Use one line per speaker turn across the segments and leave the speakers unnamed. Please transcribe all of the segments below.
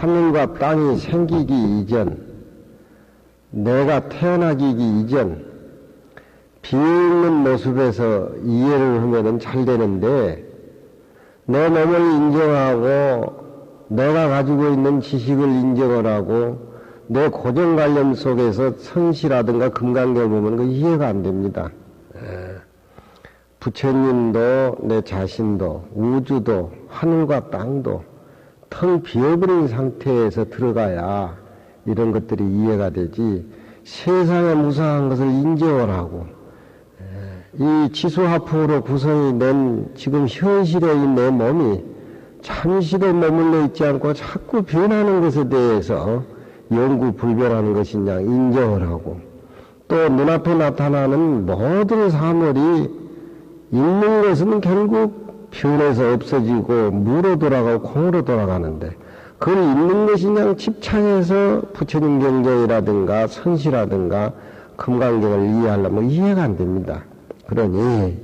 하늘과 땅이 생기기 이전, 내가 태어나기 이전, 비어있는 모습에서 이해를 하면은 잘 되는데, 내 몸을 인정하고, 내가 가지고 있는 지식을 인정을 하고, 내 고정관념 속에서 선시라든가 금강경을 보면 그 이해가 안 됩니다. 부처님도 내 자신도 우주도 하늘과 땅도 텅 비어버린 상태에서 들어가야 이런 것들이 이해가 되지, 세상의 무상한 것을 인정을 하고 이 지수화풍으로 구성이 된 지금 현실의 내 몸이 잠시도 머물러 있지 않고 자꾸 변하는 것에 대해서 영구불변하는 것이냐 인정을 하고, 또 눈앞에 나타나는 모든 사물이 있는 것은 결국 변해서 없어지고 무로 돌아가고空으로 돌아가는데, 그걸 있는 것이냐 집착해서 부처님 경전이라든가 선시라든가 금강경을 이해하려면 이해가 안 됩니다. 그러니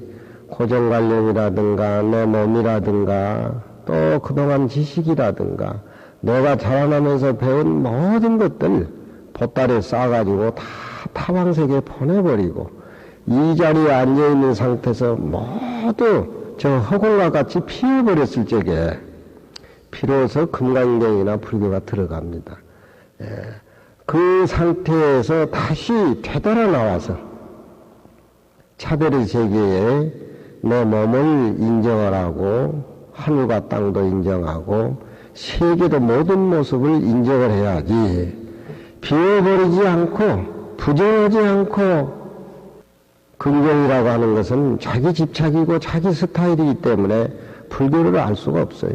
고정관념이라든가 내 몸이라든가 또 그동안 지식이라든가 내가 자라나면서 배운 모든 것들 보따리에 싸가지고 다 타방세계에 보내버리고 이 자리에 앉아있는 상태에서 모두 저 허공과 같이 피어버렸을 적에 비로소 금강경이나 불교가 들어갑니다. 그 상태에서 다시 되돌아 나와서 차별의 세계에 내 몸을 인정을 하고 하늘과 땅도 인정하고 세계도 모든 모습을 인정을 해야지, 비워버리지 않고 부정하지 않고. 긍정이라고 하는 것은 자기 집착이고 자기 스타일이기 때문에 불교를 알 수가 없어요.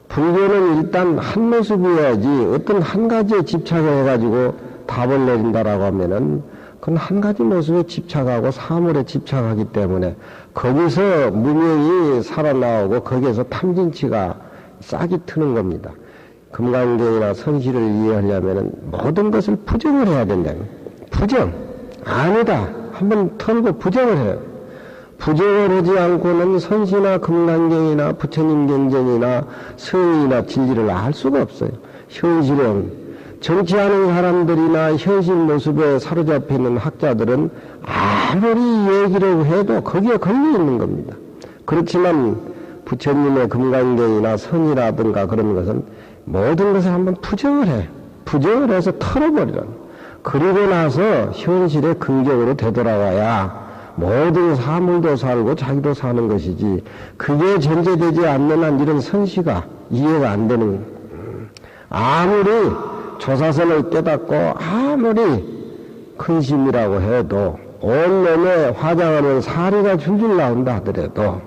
불교는 일단 한 모습이어야지, 어떤 한 가지에 집착을 해가지고 답을 내린다라고 하면은 그건 한 가지 모습에 집착하고 사물에 집착하기 때문에 거기서 무명이 살아나오고 거기에서 탐진치가 싹이 트는 겁니다. 금강경이나 선시를 이해하려면 모든 것을 부정을 해야 된다. 부정. 아니다. 한번 털고 부정을 해요. 부정을 하지 않고는 선시나 금강경이나 부처님 경전이나 성의나 진리를 알 수가 없어요. 현실은 정치하는 사람들이나 현실 모습에 사로잡혀 있는 학자들은 아무리 얘기를 해도 거기에 걸려 있는 겁니다. 그렇지만 부처님의 금강경이나 선이라든가 그런 것은 모든 것을 한번 부정을 해. 부정을 해서 털어버리라는. 그리고 나서 현실에 긍정으로 되돌아와야 모든 사물도 살고 자기도 사는 것이지, 그게 전제되지 않는 한 이런 선시가 이해가 안 되는. 아무리 조사선을 깨닫고 아무리 근심이라고 해도 온몸에 화장하는 사리가 줄줄 나온다 하더라도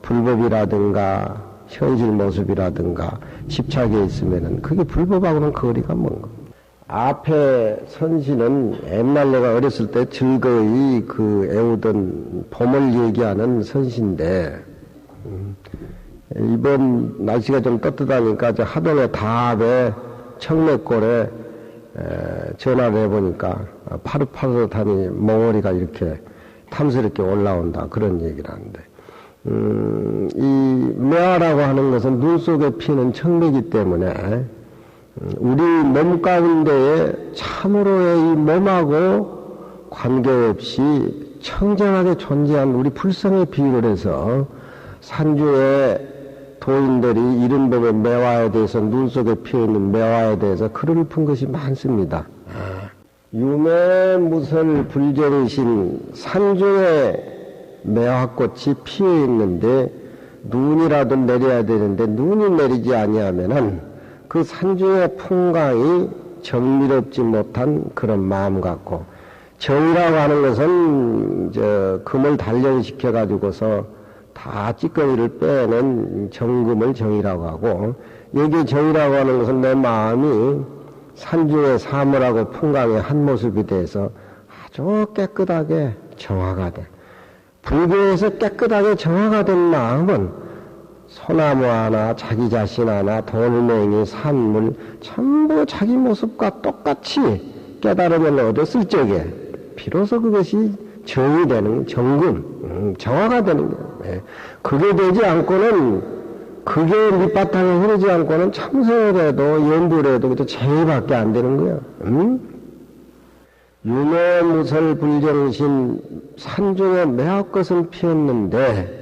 불법이라든가 현실 모습이라든가 집착에 있으면은 그게 불법하고는 거리가 먼 겁니다. 앞에 선시는 옛날 내가 어렸을 때 즐거이 애우던 봄을 얘기하는 선시인데, 이번 날씨가 좀 따뜻하니까 저 하동의 다합에 청맥골에 전화를 해보니까 파릇파릇하니 몽어리가 이렇게 탐스럽게 올라온다, 그런 얘기를 하는데, 이 매화라고 하는 것은 눈 속에 피는 청맥이기 때문에 우리 몸 가운데에 참으로의 이 몸하고 관계없이 청정하게 존재한 우리 불성에 비유를 해서 산중에 도인들이 이른 봄의 매화에 대해서, 눈 속에 피어있는 매화에 대해서 글을 푼 것이 많습니다. 유매무설 불정신, 산중에 매화꽃이 피어있는데 눈이라도 내려야 되는데 눈이 내리지 아니하면은 그 산중의 풍광이 정미롭지 못한 그런 마음 같고, 정이라고 하는 것은 금을 단련시켜 가지고서 다 찌꺼기를 빼는 정금을 정이라고 하고, 여기 정이라고 하는 것은 내 마음이 산중의 사물하고 풍광의 한 모습이 돼서 아주 깨끗하게 정화가 돼. 불교에서 깨끗하게 정화가 된 마음은 소나무 하나, 자기 자신 하나, 돌멩이, 산물 전부 자기 모습과 똑같이 깨달음을 얻었을 적에 비로소 그것이 정이 되는, 정금, 정화가 되는 거예요. 그게 되지 않고는 그게 밑바탕에 흐르지 않고는 참선을 해도 연부를 해도 그저 제의밖에 안 되는 거야. 응? 유명무설 불정신 산중에 매화꽃은 피었는데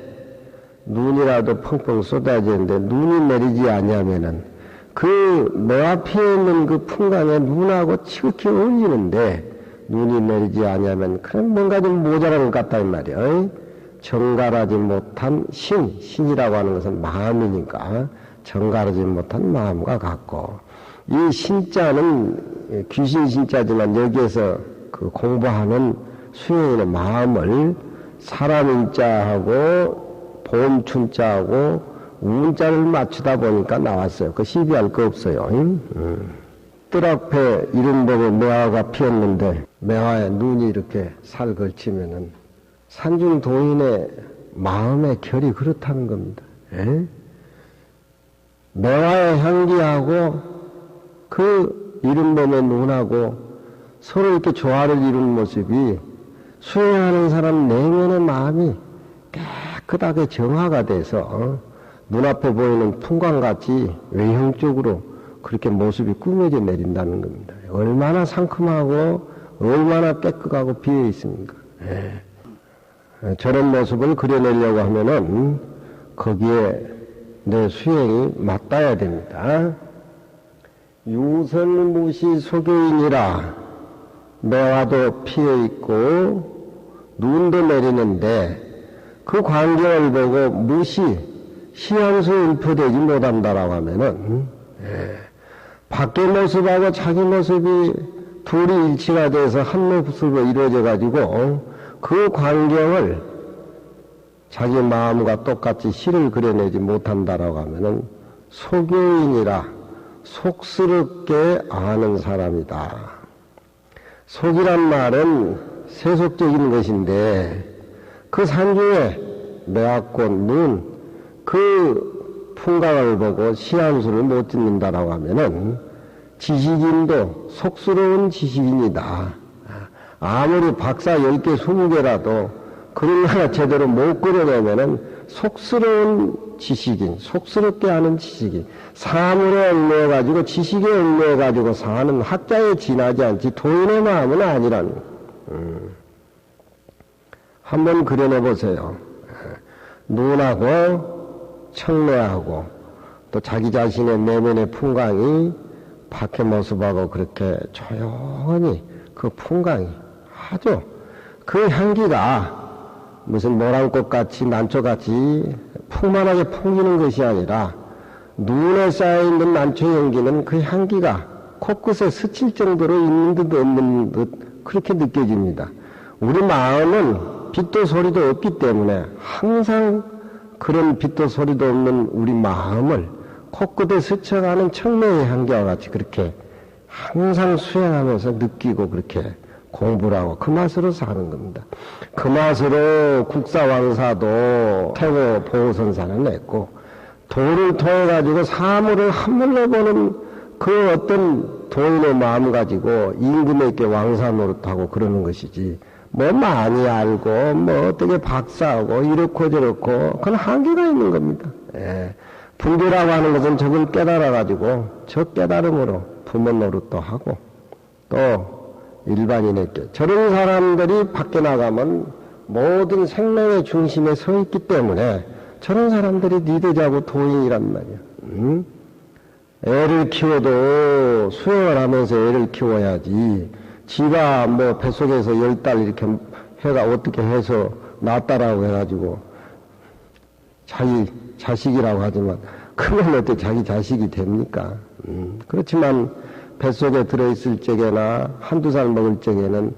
눈이라도 펑펑 쏟아지는데 눈이 내리지 않냐면은 그 매화 피어있는 그 풍광에 눈하고 지극히 어울리는데 눈이 내리지 않냐면 그냥 뭔가 좀 모자란 것 같다 이 말이야. 정갈하지 못한 신이라고 하는 것은 마음이니까 정갈하지 못한 마음과 같고 이 신자는 귀신 신자지만 여기에서 그 공부하는 수행인의 마음을 사람 인자하고 봄춘자하고 운자를 맞추다 보니까 나왔어요. 그 시비할 거 없어요. 뜰 앞에 이름 보고 매화가 피었는데 매화에 눈이 이렇게 살 걸치면은 산중 도인의 마음의 결이 그렇다는 겁니다. 에? 매화의 향기하고 그 이른봄의 눈하고 서로 이렇게 조화를 이루는 모습이 수행하는 사람 내면의 마음이 깨끗하게 정화가 돼서 눈앞에 보이는 풍광같이 외형적으로 그렇게 모습이 꾸며져 내린다는 겁니다. 얼마나 상큼하고 얼마나 깨끗하고 비어 있습니까? 예. 저런 모습을 그려내려고 하면은 거기에 내 수행이 맞닿아야 됩니다. 유설무시 소교인이라 매화도 피어 있고 눈도 내리는데 그 광경을 보고 무시 시한수 일표되지 못한다라고 하면은 밖의 모습하고 자기 모습이 둘이 일치가 돼서 한 모습으로 이루어져 가지고 그 광경을 자기 마음과 똑같이 시를 그려내지 못한다라고 하면은 소교인이라 속스럽게 아는 사람이다. 속이란 말은 세속적인 것인데 그 산중에 매화꽃, 눈, 그 풍광을 보고 시한수를 못 짓는다라고 하면은 지식인도 속스러운 지식인이다. 아무리 박사 10개, 20개라도 그런 하나 제대로 못 그려내면은 속스러운 지식인, 속스럽게 하는 지식인, 사물에 얽매여가지고 지식에 얽매여가지고 사는 학자에 지나지 않지 도인의 마음은 아니라는 한번 그려내보세요. 눈하고 청매하고 또 자기 자신의 내면의 풍광이 밖의 모습하고 그렇게 조용히 그 풍광이 아주 그 향기가 무슨 모란꽃같이 난초같이 풍만하게 풍기는 것이 아니라 눈에 쌓여있는 난초 향기는 그 향기가 코끝에 스칠 정도로 있는 듯 없는 듯 그렇게 느껴집니다. 우리 마음은 빛도 소리도 없기 때문에 항상 그런 빛도 소리도 없는 우리 마음을 코끝에 스쳐가는 청매의 향기와 같이 그렇게 항상 수행하면서 느끼고 그렇게 공부를 하고 그 맛으로 사는 겁니다. 그 맛으로 국사왕사도 태고 보호선사는 냈고 도를 통해 가지고 사물을 한물로 보는 그 어떤 도인의 마음 가지고 임금에게 왕사 노릇하고 그러는 것이지 뭐 많이 알고 뭐 어떻게 박사하고 이렇고 저렇고 그건 한계가 있는 겁니다. 예. 불교라고 하는 것은 저걸 깨달아 가지고 저 깨달음으로 부모 노릇도 하고 또 일반인에게 저런 사람들이 밖에 나가면 모든 생명의 중심에 서 있기 때문에 저런 사람들이 리더자고 도인이란 말이야. 애를 키워도 수행을 하면서 애를 키워야지 지가 뭐 뱃속에서 10달 이렇게 해가 어떻게 해서 낳았다라고 해가지고 자기 자식이라고 하지만 그건 어떻게 자기 자식이 됩니까? 그렇지만 뱃속에 들어있을 적에나 한두 살 먹을 적에는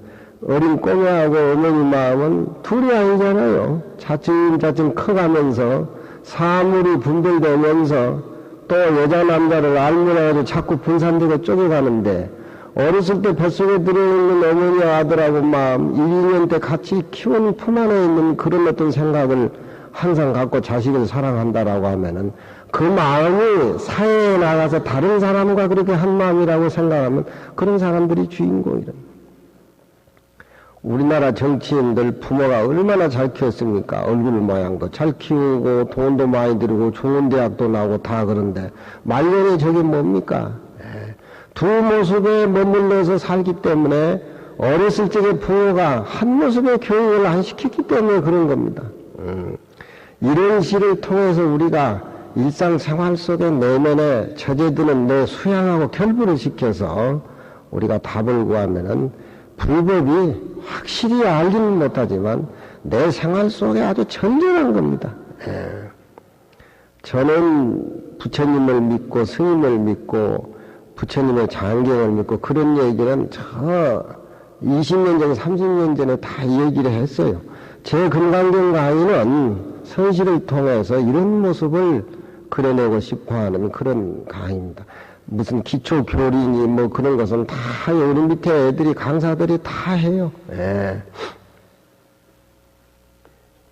어린 꼬매하고 어머니 마음은 둘이 아니잖아요. 차츰차츰 커가면서 사물이 분별되면서 또 여자 남자를 알면서 자꾸 분산되고 쪼개가는데 어렸을 때 뱃속에 들어있는 어머니 아들하고 마음 1, 2년 때 같이 키운 품 안에 있는 그런 어떤 생각을 항상 갖고 자식을 사랑한다라고 하면은 그 마음이 사회에 나가서 다른 사람과 그렇게 한 마음이라고 생각하면 그런 사람들이 주인공이랍니다. 우리나라 정치인들 부모가 얼마나 잘 키웠습니까? 얼굴 모양도 잘 키우고 돈도 많이 들고 좋은 대학도 나오고 다 그런데 말년에 저게 뭡니까? 두 모습에 머물러서 살기 때문에 어렸을 적에 부모가 한 모습의 교육을 안 시켰기 때문에 그런 겁니다. 이런 시를 통해서 우리가 일상생활 속에 내면에 처제드는 내 수양하고 결부를 시켜서 우리가 답을 구하면은 불법이 확실히 알지는 못하지만 내 생활 속에 아주 전전한 겁니다. 저는 부처님을 믿고 스님을 믿고 부처님의 장경을 믿고 그런 얘기는 저 20년 전, 30년 전에 다 얘기를 했어요. 제 금강경 강의는 선실을 통해서 이런 모습을 그려내고 싶어하는 그런 강의입니다. 무슨 기초 교리니 뭐 그런 것은 다 우리 밑에 애들이 강사들이 다 해요.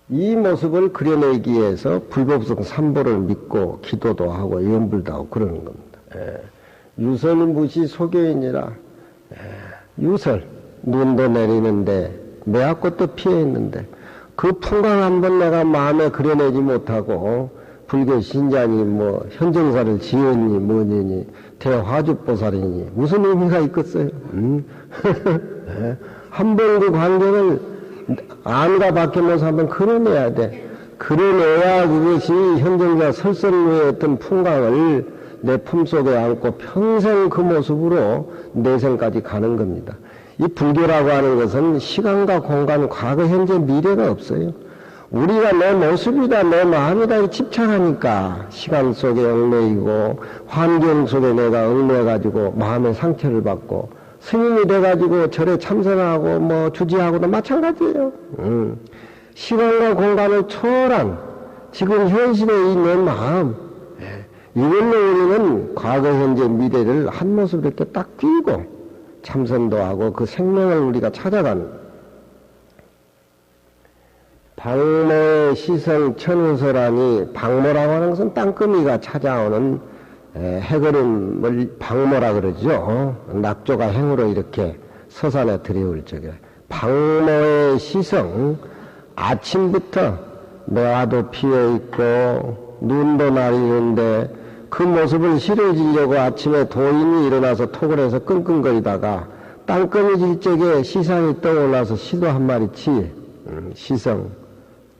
이 모습을 그려내기 위해서 불법성 삼보를 믿고 기도도 하고 염불도 하고 그러는 겁니다. 유설무시 소교인이라 유설 눈도 내리는데 매화꽃도 피어 있는데 그 풍광 한번 내가 마음에 그려내지 못하고 불교 신자니 뭐 현정사를 지었니 뭐니 대화주보살이니 무슨 의미가 있겠어요? 한 번 그 관계를 안과 밖에면서 한번 그려내야 돼. 그려내야 그것이 현정사 설설무의 어떤 풍광을 내 품속에 안고 평생 그 모습으로 내생까지 가는 겁니다. 이 불교라고 하는 것은 시간과 공간, 과거, 현재, 미래가 없어요. 우리가 내 모습이다, 내 마음이다 집착하니까 시간 속에 얽매이고 환경 속에 내가 얽매가지고 마음의 상처를 받고 스님이 돼가지고 절에 참선하고 뭐 주지하고도 마찬가지예요. 시간과 공간을 초월한 지금 현실의 이 내 마음, 이걸로 우리는 과거, 현재, 미래를 한 모습 이렇게 딱 끼고 참선도 하고 그 생명을 우리가 찾아가는 박모의 시성 천우설하니 박모라고 하는 것은 땅거미가 찾아오는 해걸음을 박모라 그러죠. 낙조가 행으로 이렇게 서산에 들여올 적에 박모의 시성 아침부터 매화도 피어있고 눈도 나리는데 그 모습을 실어주려고 아침에 도인이 일어나서 톡을 해서 끙끙거리다가 땅거미 질적에 시상이 떠올라서 시도 한 마리 치 시성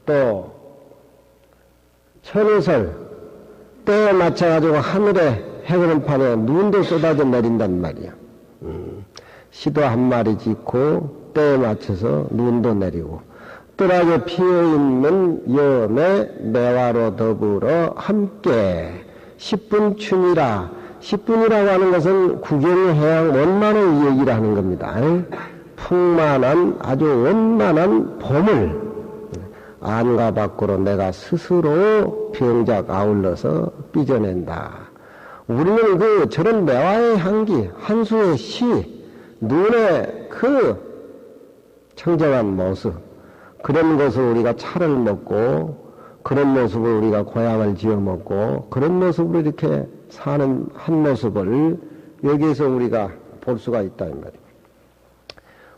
또 천우설 때에 맞춰가지고 하늘에 해구름판에 눈도 쏟아져 내린단 말이야. 시도 한 마리 짓고 때에 맞춰서 눈도 내리고 뜰하게 피어있는 여매 매화로 더불어 함께 10분 춘이라 10분이라고 하는 것은 구경해양 원만의 얘기를 하는 겁니다. 풍만한 아주 원만한 봄을 안과 밖으로 내가 스스로 병작 아울러서 삐져낸다. 우리는 그 저런 매화의 향기, 한수의 시, 눈의 그 청정한 모습, 그런 것을 우리가 차를 먹고 그런 모습을 우리가 고향을 지어 먹고 그런 모습으로 이렇게 사는 한 모습을 여기에서 우리가 볼 수가 있다 이 말이에요.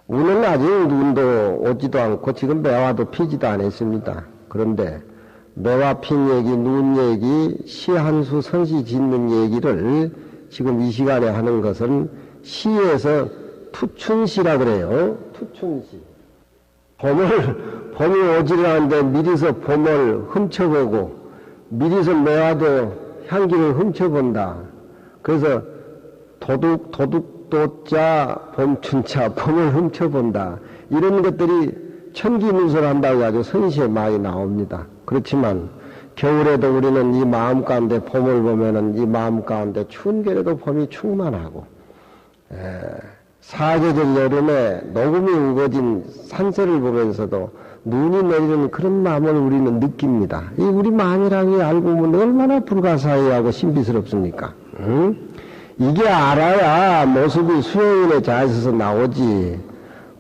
우리는 아직 눈도 오지도 않고 지금 매화도 피지도 않았습니다. 그런데 매화 핀 얘기, 눈 얘기, 시 한 수 선시 짓는 얘기를 지금 이 시간에 하는 것은 시에서 투춘시라 그래요. 투춘시. 봄이 오지라는데 미리서 봄을 훔쳐보고 미리서 매화도 향기를 훔쳐본다. 그래서 도둑도자 봄춘차 봄을 훔쳐본다. 이런 것들이 천기누설한다고 아주 선시에 많이 나옵니다. 그렇지만 겨울에도 우리는 이 마음 가운데 봄을 보면은 이 마음 가운데 추운 겨울에도 봄이 충만하고 사계절 여름에 녹음이 우거진 산세를 보면서도 눈이 내리는 그런 마음을 우리는 느낍니다. 이 우리 마음이라고 알고 보면 얼마나 불가사의하고 신비스럽습니까? 응? 이게 알아야 모습이 수행인의 자에서 나오지.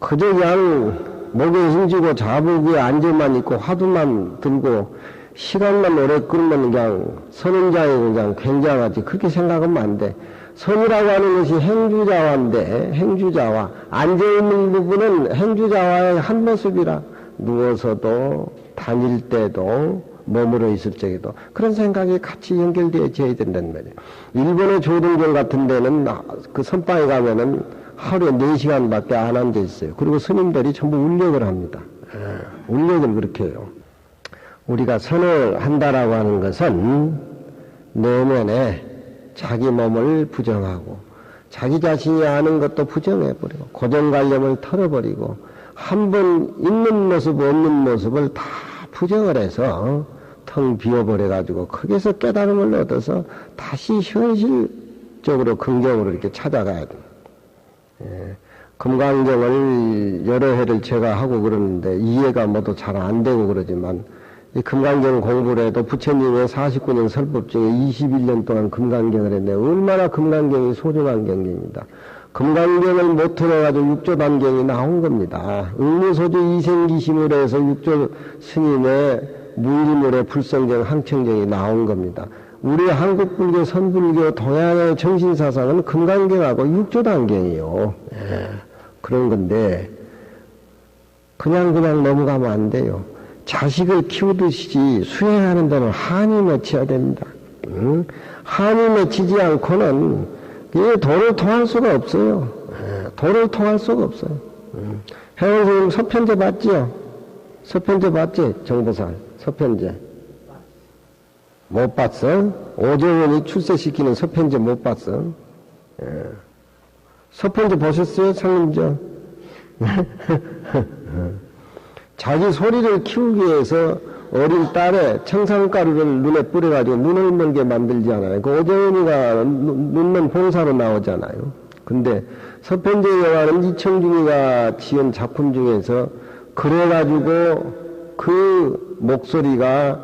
그저 그냥 목에 힘주고 자부구에 앉아만 있고 화두만 들고 시간만 오래 끌면 그냥 선행자에 그냥 굉장하지. 그렇게 생각하면 안 돼. 선이라고 하는 것이 행주자화인데, 행주자화. 앉아있는 부분은 행주자화의 한 모습이라, 누워서도, 다닐 때도, 머물러 있을 적에도, 그런 생각이 같이 연결되어져야 된단 말이에요. 일본의 조등경 같은 데는, 그 선방에 가면은 하루에 4시간밖에 안 앉아 있어요. 그리고 스님들이 전부 울력을 합니다. 울력을 그렇게 해요. 우리가 선을 한다라고 하는 것은, 내면에 자기 몸을 부정하고 자기 자신이 아는 것도 부정해버리고 고정관념을 털어버리고 한번 있는 모습 없는 모습을 다 부정을 해서 텅 비워버려가지고 거기서 깨달음을 얻어서 다시 현실적으로 긍정으로 이렇게 찾아가야 돼. 금강경을 여러 해를 제가 하고 그러는데 이해가 모두 잘 안 되고 그러지만 이 금강경 공부를 해도 부처님의 49년 설법 중에 21년 동안 금강경을 했는데 얼마나 금강경이 소중한 경기입니다. 금강경을 못 들어가지고 육조단경이 나온 겁니다. 의무소주 이생기심으로 해서 육조 스님의 무일물의 불성경 항청경이 나온 겁니다. 우리 한국불교, 선불교, 동양의 정신사상은 금강경하고 육조단경이요. 그런 건데 그냥 넘어가면 안 돼요. 자식을 키우듯이 수행하는 데는 한이 맺혀야 됩니다. 한이 맺히지 않고는 도를 통할 수가 없어요. 도를 통할 수가 없어요. 혜원 선생님 서편제 봤지요? 서편제 봤지? 정보살 서편제 못 봤어? 오정원이 출세시키는 서편제 못 봤어? 서편제 보셨어요? 상림저? 자기 소리를 키우기 위해서 어린 딸의 청산가루를 눈에 뿌려가지고 눈을 멀게 만들지 않아요. 그 오정원이가 눈먼 봉사로 나오잖아요. 근데 서편제 영화는 이청중이가 지은 작품 중에서 그래가지고 그 목소리가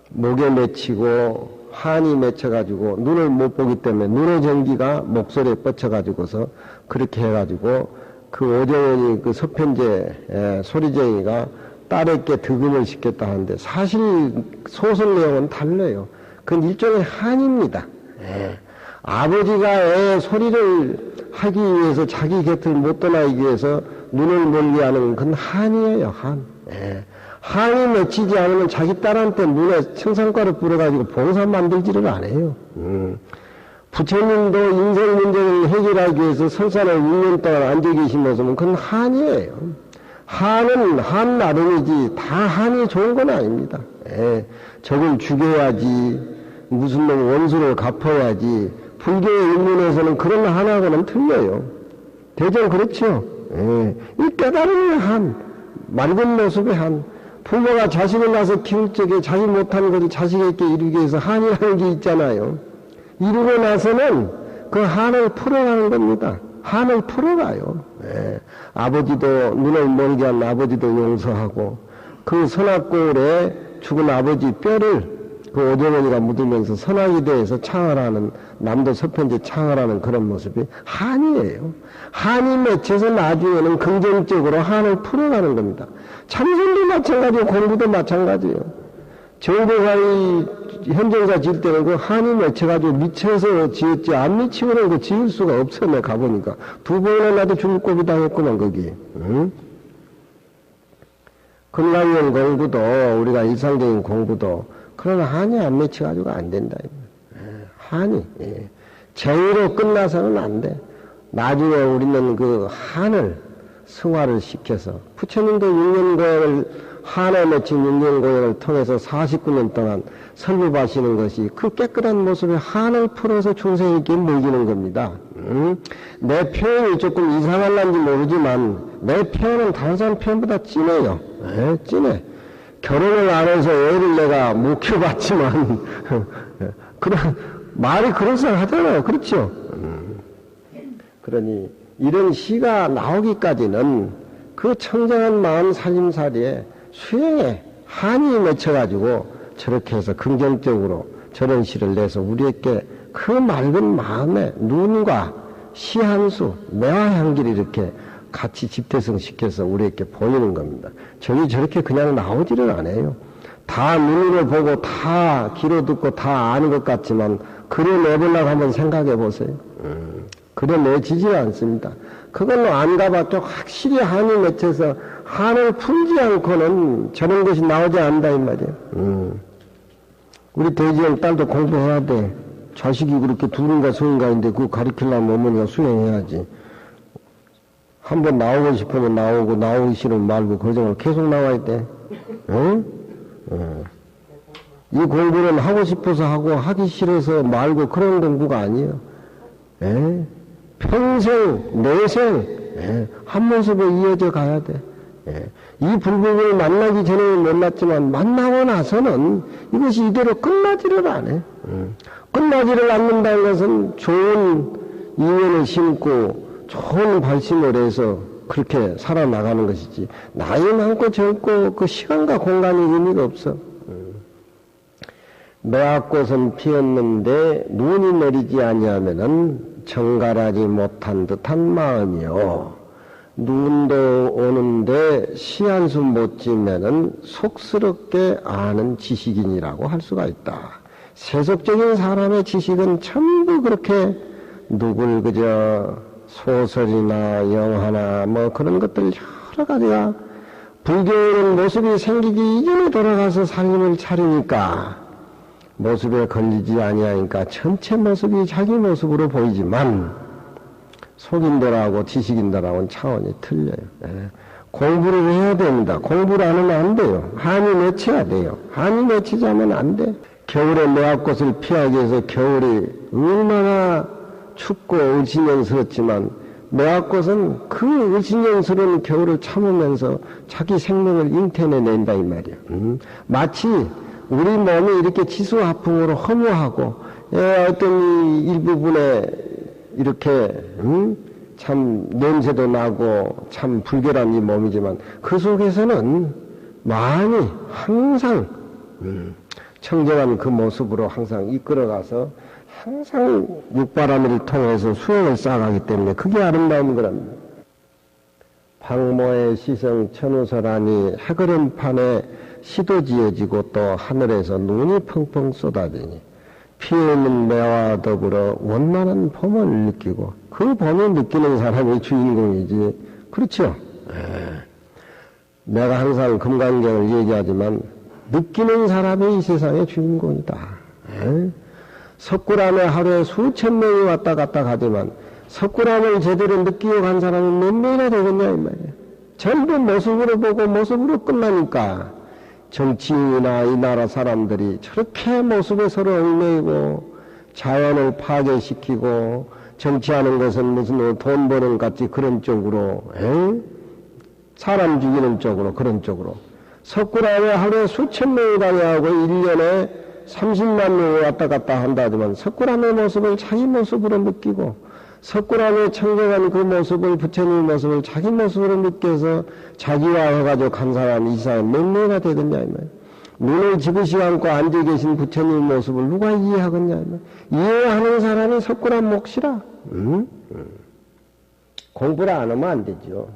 목에 맺히고 한이 맺혀가지고 눈을 못 보기 때문에 눈의 전기가 목소리에 뻗쳐가지고서 그렇게 해가지고 그 오정원이 그 서편제 소리쟁이가 딸에게 득음을 시켰다 하는데 사실 소설 내용은 달라요. 그건 일종의 한입니다. 아버지가 애 소리를 하기 위해서 자기 곁을 못 떠나기 위해서 눈을 멀게 하는 건 한이에요. 한. 한이 맺히지 않으면 자기 딸한테 눈에 청산가루 뿌려가지고 봉사 만들지를 안 해요. 부처님도 인생 문제를 해결하기 위해서 설산을 6년 동안 앉아 계신 모습은 그건 한이에요. 한은 한 나름이지 다 한이 좋은 건 아닙니다. 적을 죽여야지 무슨 놈 원수를 갚아야지 불교의 입문에서는 그런 한하고는 틀려요. 대전 그렇죠. 이 깨달음의 한 맑은 모습의 한 부모가 자식을 낳아서 키울 적에 자기 못한 것을 자식에게 이루기 위해서 한이라는 게 있잖아요. 이루고 나서는 그 한을 풀어가는 겁니다. 한을 풀어가요. 아버지도 눈을 멀게 한 아버지도 용서하고 그 선악골에 죽은 아버지 뼈를 그 오정원이가 묻으면서 선악에 대해서 창을하는 남도 서편제 창을하는 그런 모습이 한이에요. 한이 맺혀서 나중에는 긍정적으로 한을 풀어가는 겁니다. 참선도 마찬가지고 공부도 마찬가지예요. 정보가의 현정사 지을 때는 그 한이 맺혀가지고 미쳐서 지었지 안 미치고는 그 지을 수가 없어. 내가 가보니까 2번이나 나도 죽을 고비 당했구만 거기. 금강경 공부도 우리가 일상적인 공부도 그런 한이 안 맺혀가지고 안 된다. 한이 정의로 끝나서는 안 돼. 나중에 우리는 그 한을 승화를 시켜서 부처님도 6년 고행을 한에 맺힌 6년 고행을 통해서 49년 동안 설법하시는 것이 그 깨끗한 모습에 한을 풀어서 중생에게 먹이는 겁니다. 내 표현이 조금 이상할런지 모르지만 내 표현은 다른 사람 표현보다 진해요. 진해. 결혼을 안 해서 애를 내가 못 키워봤지만 그런 말이 그럴싸하잖아요. 그렇죠? 그러니 이런 시가 나오기까지는 그 청정한 마음 살림살이에 수행에 한이 맺혀가지고 저렇게 해서 긍정적으로 저런 시를 내서 우리에게 그 맑은 마음에 눈과 시 한 수, 매화 향기를 이렇게 같이 집대성시켜서 우리에게 보이는 겁니다. 저기 저렇게 그냥 나오지를 않아요. 다 눈으로 보고 다 귀로 듣고 다 아는 것 같지만 그려내보려고 한번 생각해 보세요. 그려내지지 않습니다. 그걸로 안 가봤자 확실히 한이 맺혀서 한을 풀지 않고는 저런 것이 나오지 않는다 이 말이에요. 우리 돼지형 딸도 공부해야 돼. 자식이 그렇게 둘인가 서인가인데 그거 가르치려면 어머니가 수행해야지. 한번 나오고 싶으면 나오고 나오기 싫으면 말고 그러자면 계속 나와야 돼. 응? 이 공부는 하고 싶어서 하고 하기 싫어서 말고 그런 공부가 아니에요. 에? 평생 내생 한 모습에 이어져 가야 돼. 이 불법을 만나기 전에는 몰랐지만 만나고 나서는 이것이 이대로 끝나지를 않아. 끝나지를 않는다는 것은 좋은 인연을 심고 좋은 발심을 해서 그렇게 살아나가는 것이지 나이 많고 젊고 그 시간과 공간이 의미가 없어. 매화꽃은 피었는데 눈이 내리지 아니하면은 정갈하지 못한 듯한 마음이요. 눈도 오는데 시 한숨 못 지면은 속스럽게 아는 지식인이라고 할 수가 있다. 세속적인 사람의 지식은 전부 그렇게 누굴 그저 소설이나 영화나 뭐 그런 것들 여러 가지가 불교는 모습이 생기기 이전에 돌아가서 살림을 차리니까 모습에 걸리지 아니하니까 전체 모습이 자기 모습으로 보이지만 속인들하고 지식인들하고는 차원이 틀려요. 공부를 해야 됩니다. 공부를 안 하면 안 돼요. 한이 맺혀야 돼요. 한이 맺히자면 안 돼. 겨울에 매화꽃을 피하기 위해서 겨울이 얼마나 춥고 을신연스럽지만 매화꽃은 그 을신연스러운 겨울을 참으면서 자기 생명을 잉태내낸다 이 말이에요. 마치 우리 몸이 이렇게 지수화풍으로 허무하고 어떤 일부분에 이렇게 참 냄새도 나고 참 불결한 이 몸이지만 그 속에서는 마음이 항상 청정한 그 모습으로 항상 이끌어가서 항상 육바라밀을 통해서 수행을 쌓아가기 때문에 그게 아름다운 거랍니다. 박모의 시성 천우설하니 해그름판에 시도 지어지고 또 하늘에서 눈이 펑펑 쏟아지니 피어있는 매와 더불어 원만한 봄을 느끼고 그 봄을 느끼는 사람이 주인공이지. 그렇죠? 내가 항상 금강경을 얘기하지만 느끼는 사람이 이 세상의 주인공이다. 석굴암에 하루에 수천 명이 왔다 갔다 가지만 석굴암을 제대로 느끼고 간 사람은 몇 명이나 되겠냐 이 말이에요. 전부 모습으로 보고 모습으로 끝나니까 정치인이나 이 나라 사람들이 저렇게 모습에 서로 얽매이고 자연을 파괴시키고 정치하는 것은 무슨 돈 버는 같이 그런 쪽으로 사람 죽이는 쪽으로 그런 쪽으로 석굴암에 하루에 수천 명이 다녀가고 1년에 30만 명이 왔다 갔다 한다 하지만 석굴암의 모습을 자기 모습으로 느끼고 석굴암에 청정한 그 모습을 부처님의 모습을 자기 모습으로 느껴서 자기와 해가지고 간 사람이 이 사람 몇 명이나 되겠냐 이 말. 눈을 지그시 않고 앉아 계신 부처님의 모습을 누가 이해하겠냐 이 말. 이해하는 사람이 석굴암 몫이라. 공부를 안 하면 안 되죠.